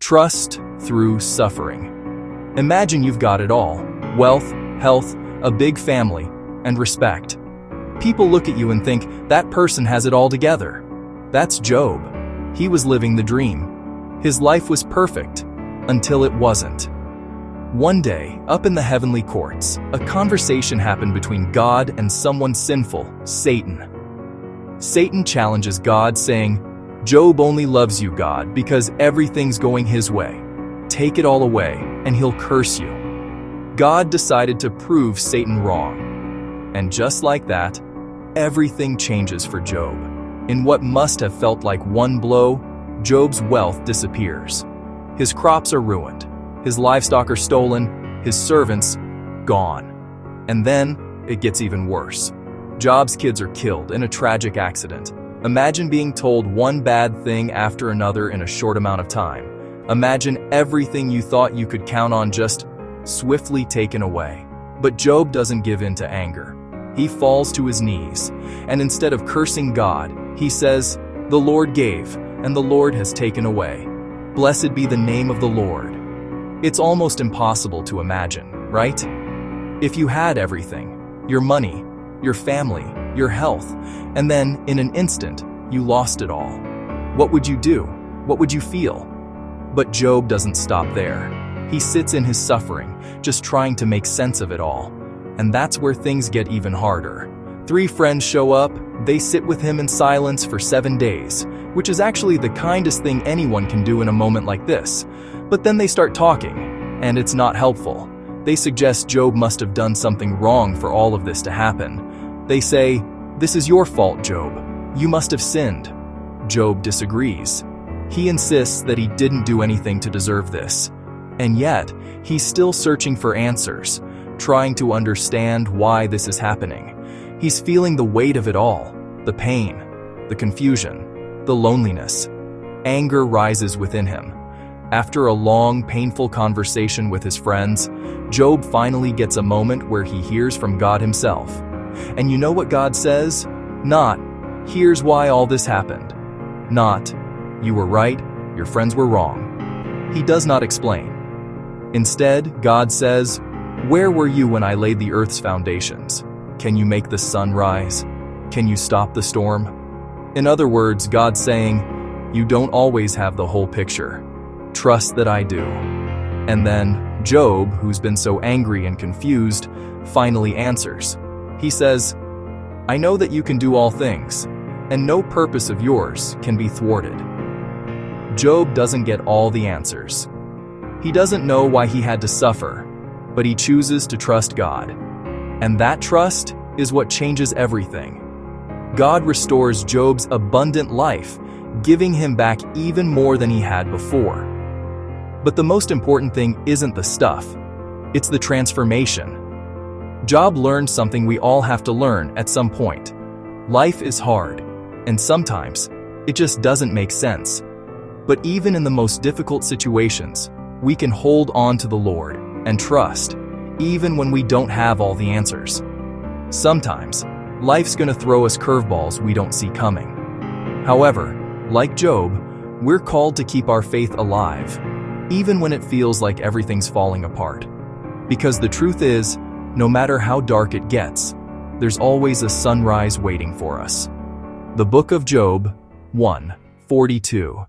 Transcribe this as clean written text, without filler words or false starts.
Trust through suffering. Imagine you've got it all: wealth, health, a big family, and respect. People look at you and think, that person has it all together. That's Job. He was living the dream. His life was perfect, until it wasn't. One day, up in the heavenly courts, a conversation happened between God and someone sinful, Satan. Satan challenges God, saying, "Job only loves you, God, because everything's going his way. Take it all away, and he'll curse you." God decided to prove Satan wrong. And just like that, everything changes for Job. In what must have felt like one blow, Job's wealth disappears. His crops are ruined, his livestock are stolen, his servants gone. And then it gets even worse. Job's kids are killed in a tragic accident. Imagine being told one bad thing after another in a short amount of time. Imagine everything you thought you could count on just swiftly taken away. But Job doesn't give in to anger. He falls to his knees, and instead of cursing God, he says, "The Lord gave, and the Lord has taken away. Blessed be the name of the Lord." It's almost impossible to imagine, right? If you had everything, your money, your family, your health, and then, in an instant, you lost it all. What would you do? What would you feel? But Job doesn't stop there. He sits in his suffering, just trying to make sense of it all. And that's where things get even harder. 3 friends show up, they sit with him in silence for 7 days, which is actually the kindest thing anyone can do in a moment like this. But then they start talking, and it's not helpful. They suggest Job must have done something wrong for all of this to happen. They say, "This is your fault, Job. You must have sinned." Job disagrees. He insists that he didn't do anything to deserve this. And yet, he's still searching for answers, trying to understand why this is happening. He's feeling the weight of it all, the pain, the confusion, the loneliness. Anger rises within him. After a long, painful conversation with his friends, Job finally gets a moment where he hears from God himself. And you know what God says? Not, "Here's why all this happened." Not, "You were right, your friends were wrong." He does not explain. Instead, God says, "Where were you when I laid the earth's foundations? Can you make the sun rise? Can you stop the storm?" In other words, God's saying, "You don't always have the whole picture. Trust that I do." And then Job, who's been so angry and confused, finally answers. He says, "I know that you can do all things, and no purpose of yours can be thwarted." Job doesn't get all the answers. He doesn't know why he had to suffer, but he chooses to trust God. And that trust is what changes everything. God restores Job's abundant life, giving him back even more than he had before. But the most important thing isn't the stuff, it's the transformation. Job learned something we all have to learn at some point. Life is hard, and sometimes it just doesn't make sense. But even in the most difficult situations, we can hold on to the Lord and trust, even when we don't have all the answers. Sometimes, life's gonna throw us curveballs we don't see coming. However, like Job, we're called to keep our faith alive, even when it feels like everything's falling apart. Because the truth is, no matter how dark it gets, there's always a sunrise waiting for us. The Book of Job 1:42.